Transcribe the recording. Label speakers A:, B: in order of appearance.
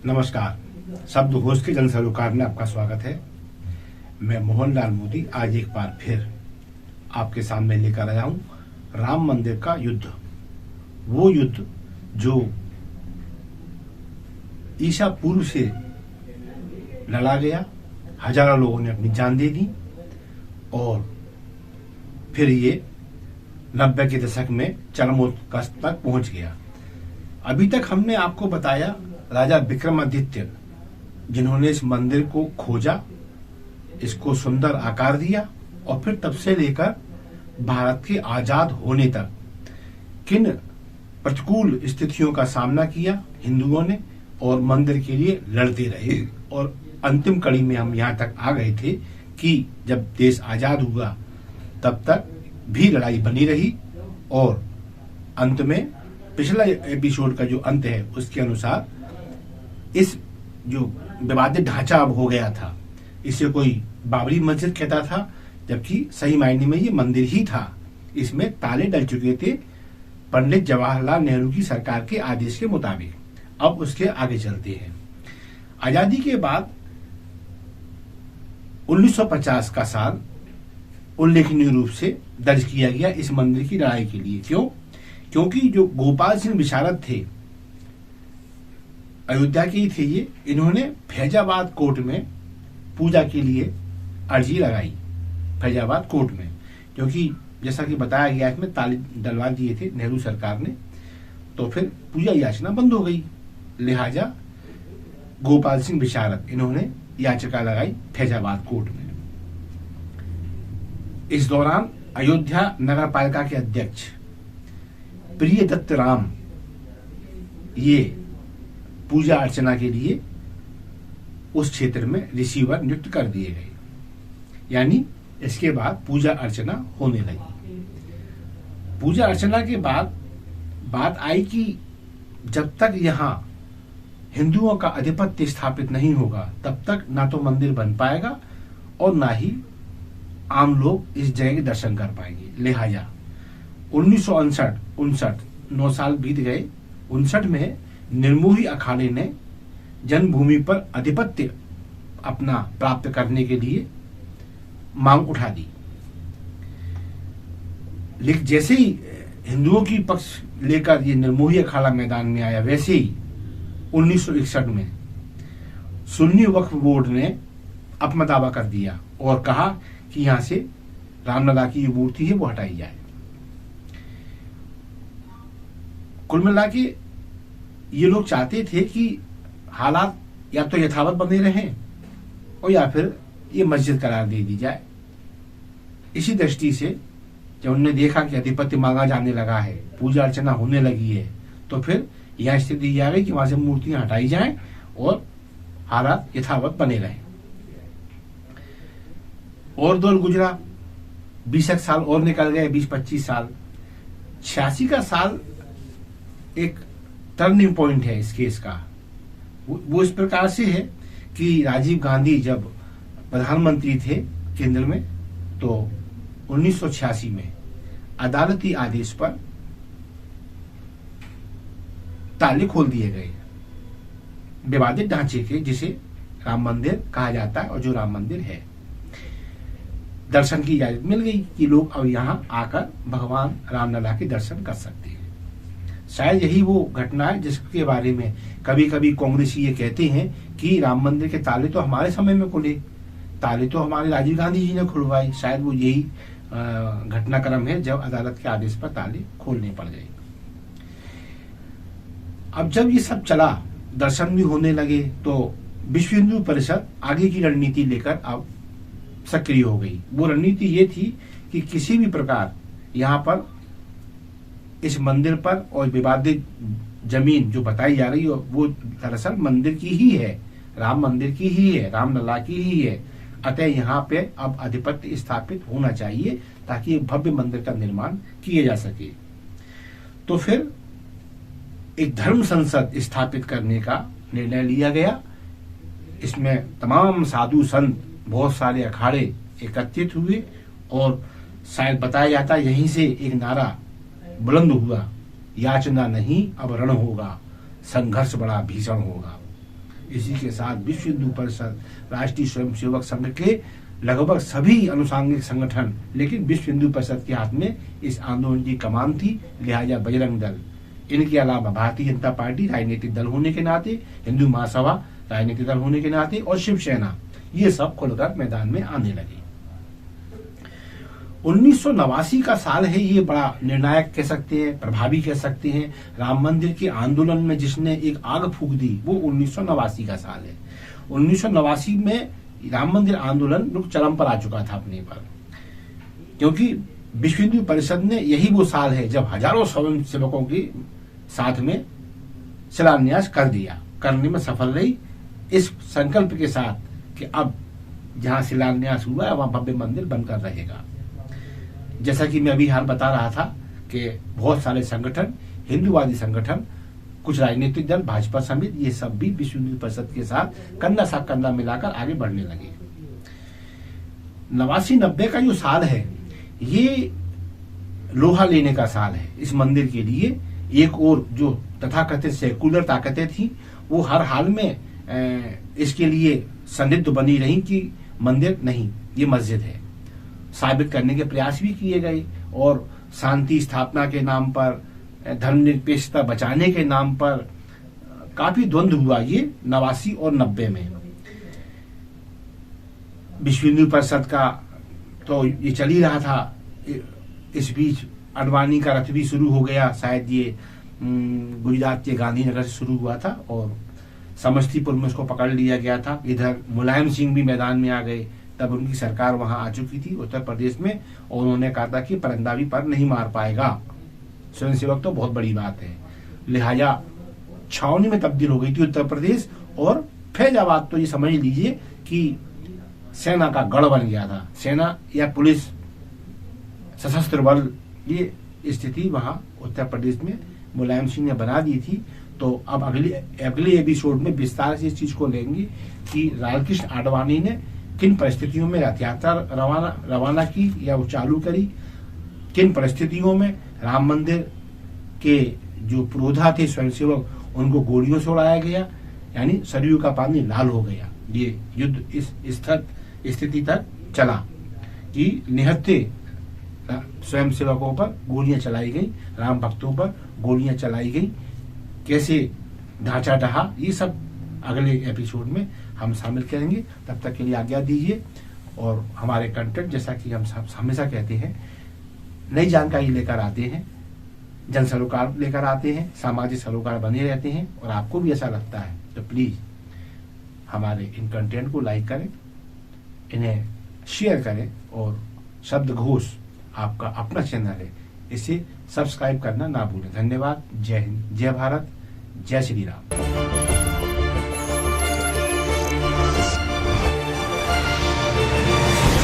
A: नमस्कार। शब्दघोष के जन सरोकार में आपका स्वागत है। मैं मोहनलाल मोदी आज एक बार फिर आपके सामने लेकर आया हूं राम मंदिर का युद्ध। वो युद्ध जो ईसा पूर्व से लड़ा गया, हजारों लोगों ने अपनी जान दे दी और फिर ये 90 के दशक में चरमोत्कर्ष तक पहुंच गया। अभी तक हमने आपको बताया राजा विक्रमादित्य, जिन्होंने इस मंदिर को खोजा, इसको सुंदर आकार दिया और फिर तब से लेकर भारत के आजाद होने तक किन प्रतिकूल स्थितियों का सामना किया हिंदुओं ने और मंदिर के लिए लड़ते रहे। और अंतिम कड़ी में हम यहाँ तक आ गए थे कि जब देश आजाद हुआ तब तक भी लड़ाई बनी रही और अंत में पिछला एपिसोड का जो अंत है उसके अनुसार इस जो विवादित ढांचा अब हो गया था, इसे कोई बाबरी मस्जिद कहता था, जबकि सही मायने में ये मंदिर ही था। इसमें ताले डल चुके थे पंडित जवाहरलाल नेहरू की सरकार के आदेश के मुताबिक। अब उसके आगे चलते हैं। आजादी के बाद 1950 का साल उल्लेखनीय रूप से दर्ज किया गया इस मंदिर की लड़ाई के लिए। क्यों? क्योंकि जो गोपाल सिंह विशारद थे, अयोध्या के ही थे ये, इन्होंने फैजाबाद कोर्ट में पूजा के लिए अर्जी लगाई। फैजाबाद कोर्ट में, क्योंकि जैसा कि बताया गया इसमें ताले डलवा दिए थे नेहरू सरकार ने, तो फिर पूजा याचना बंद हो गई। लिहाजा गोपाल सिंह विशारद इन्होंने याचिका लगाई फैजाबाद कोर्ट में। इस दौरान अयोध्या नगर पालिका के अध्यक्ष प्रियदत्त राम ये पूजा अर्चना के लिए उस क्षेत्र में रिसीवर नियुक्त कर दिए गए। यानी इसके बाद पूजा अर्चना होने लगी। पूजा अर्चना के बाद बात आई कि जब तक यहाँ हिंदुओं का आधिपत्य स्थापित नहीं होगा तब तक ना तो मंदिर बन पाएगा और ना ही आम लोग इस जगह के दर्शन कर पाएंगे। लिहाजा 1959 9 साल बीत गए। 59 में निर्मोही अखाड़े ने जन्मभूमि पर आधिपत्य अपना प्राप्त करने के लिए मांग उठा दी। लेकिन जैसे ही हिंदुओं की पक्ष लेकर ये निर्मोही अखाड़ा मैदान में आया, वैसे ही 1961 में सुन्नी वक्फ बोर्ड ने अपना दावा कर दिया और कहा कि यहां से रामलला की मूर्ति है वो हटाई जाए। कुल मिला के ये लोग चाहते थे कि हालात या तो यथावत बने रहें और या फिर ये मस्जिद करार दे दी जाए। इसी दृष्टि से जब उन्होंने देखा कि आधिपत्य मांगा जाने लगा है, पूजा अर्चना होने लगी है, तो फिर यह स्थिति आ गई कि वहां से मूर्तियां हटाई जाएं और हालात यथावत बने रहें। और दौर गुजरा, 20 साल और निकल गए, 20-25 साल। 86 का साल एक टर्निंग पॉइंट है इस केस का। वो इस प्रकार से है कि राजीव गांधी जब प्रधानमंत्री थे केंद्र में, तो 1986 में अदालती आदेश पर ताले खोल दिए गए विवादित ढांचे के, जिसे राम मंदिर कहा जाता है और जो राम मंदिर है। दर्शन की इजाजत मिल गई कि लोग अब यहाँ आकर भगवान रामलला के दर्शन कर सकते हैं। शायद यही वो घटना है जिसके बारे में कभी कभी कांग्रेसी ये कहते हैं कि राम मंदिर के ताले तो हमारे समय में खुले, ताले तो हमारे राजीव गांधी जी ने खुलवाए। शायद वो यही घटनाक्रम है जब अदालत के आदेश पर ताले खोलने पड़ गए। अब जब ये सब चला, दर्शन भी होने लगे, तो विश्व हिंदू परिषद आगे की रणनीति लेकर अब सक्रिय हो गई। वो रणनीति ये थी कि किसी भी प्रकार यहाँ पर इस मंदिर पर और विवादित जमीन जो बताई जा रही है वो दरअसल मंदिर की ही है, राम मंदिर की ही है, रामलला की ही है। अतः यहाँ पे अब आधिपत्य स्थापित होना चाहिए ताकि एक भव्य मंदिर का निर्माण किया जा सके। तो फिर एक धर्म संसद स्थापित करने का निर्णय लिया गया। इसमें तमाम साधु संत, बहुत सारे अखाड़े एकत्रित हुए और शायद बताया जाता है यहीं से एक नारा बुलंद हुआ, याचना नहीं अब रण होगा, संघर्ष बड़ा भीषण होगा। इसी के साथ विश्व हिंदू परिषद, राष्ट्रीय स्वयंसेवक संघ के लगभग सभी अनुसांगिक संगठन, लेकिन विश्व हिंदू परिषद के हाथ में इस आंदोलन की कमान थी। लिहाजा बजरंग दल, इनके अलावा भारतीय जनता पार्टी राजनीतिक दल होने के नाते, हिंदू महासभा राजनीतिक दल होने के नाते और शिवसेना, ये सब खुलकर मैदान में आने लगे। 1989 का साल है, ये बड़ा निर्णायक कह सकते हैं, प्रभावी कह सकते हैं। राम मंदिर के आंदोलन में जिसने एक आग फूंक दी वो 1989 का साल है। 1989 में राम मंदिर आंदोलन चरम पर आ चुका था अपने पर, क्योंकि विश्व हिंदू परिषद ने, यही वो साल है जब हजारों स्वयं सेवकों के साथ में शिलान्यास कर दिया, करने में सफल रही, इस संकल्प के साथ कि अब जहां शिलान्यास हुआ है वहां भव्य मंदिर बनकर रहेगा। जैसा कि मैं अभी हाल बता रहा था कि बहुत सारे संगठन, हिंदूवादी संगठन, कुछ राजनीतिक दल, भाजपा समेत, ये सब भी विश्व हिंदू परिषद के साथ कंधा सा कंधा मिलाकर आगे बढ़ने लगे। 89-90 का जो साल है ये लोहा लेने का साल है इस मंदिर के लिए। एक और जो तथाकथित सेकुलर ताकतें थी वो हर हाल में इसके लिए संदिग्ध बनी रही कि मंदिर नहीं, ये मस्जिद है, साबित करने के प्रयास भी किए गए और शांति स्थापना के नाम पर, धर्मनिरपेक्षता बचाने के नाम पर काफी द्वंद्व हुआ ये 89 और 90 में। विश्व हिंदू परिषद का तो ये चल ही रहा था, इस बीच अडवाणी का रथ भी शुरू हो गया, शायद ये गुजरात के गांधीनगर से शुरू हुआ था और समस्तीपुर में उसको पकड़ लिया गया था। इधर मुलायम सिंह भी मैदान में आ गए, तब उनकी सरकार वहां आ चुकी थी उत्तर प्रदेश में, और उन्होंने कहा था कि परंदावी पर नहीं मार पाएगा स्वयंसेवक, तो बहुत बड़ी बात है। लिहाजा छावनी में तब्दील हो गई थी उत्तर प्रदेश, और फैजाबाद तो ये समझ लीजिए कि सेना का गढ़ बन गया था। सेना या पुलिस, सशस्त्र बल, ये स्थिति वहां उत्तर प्रदेश में मुलायम सिंह ने बना दी थी। तो अब अगले एपिसोड में विस्तार से इस चीज को लेंगे कि लालकृष्ण आडवाणी ने किन परिस्थितियों में रथ यात्रा रवाना की या वो चालू करी, किन परिस्थितियों में राम मंदिर के जो पुरोधा थे स्वयंसेवक उनको गोलियों से उड़ाया गया, यानी सरयू का पानी लाल हो गया। ये युद्ध इस स्थिति तक चला कि निहत्थे स्वयंसेवकों पर गोलियां चलाई गई, राम भक्तों पर गोलियां चलाई गई, कैसे ढांचा ढहा, ये सब अगले एपिसोड में हम शामिल करेंगे। तब तक के लिए आज्ञा दीजिए, और हमारे कंटेंट, जैसा कि हम हमेशा कहते हैं, नई जानकारी लेकर आते हैं, जन सरोकार लेकर आते हैं, सामाजिक सरोकार बने रहते हैं, और आपको भी ऐसा लगता है तो प्लीज हमारे इन कंटेंट को लाइक करें, इन्हें शेयर करें, और शब्द घोष आपका अपना चैनल है, इसे सब्सक्राइब करना ना भूलें। धन्यवाद। जय हिंद, जय भारत, जय श्री राम।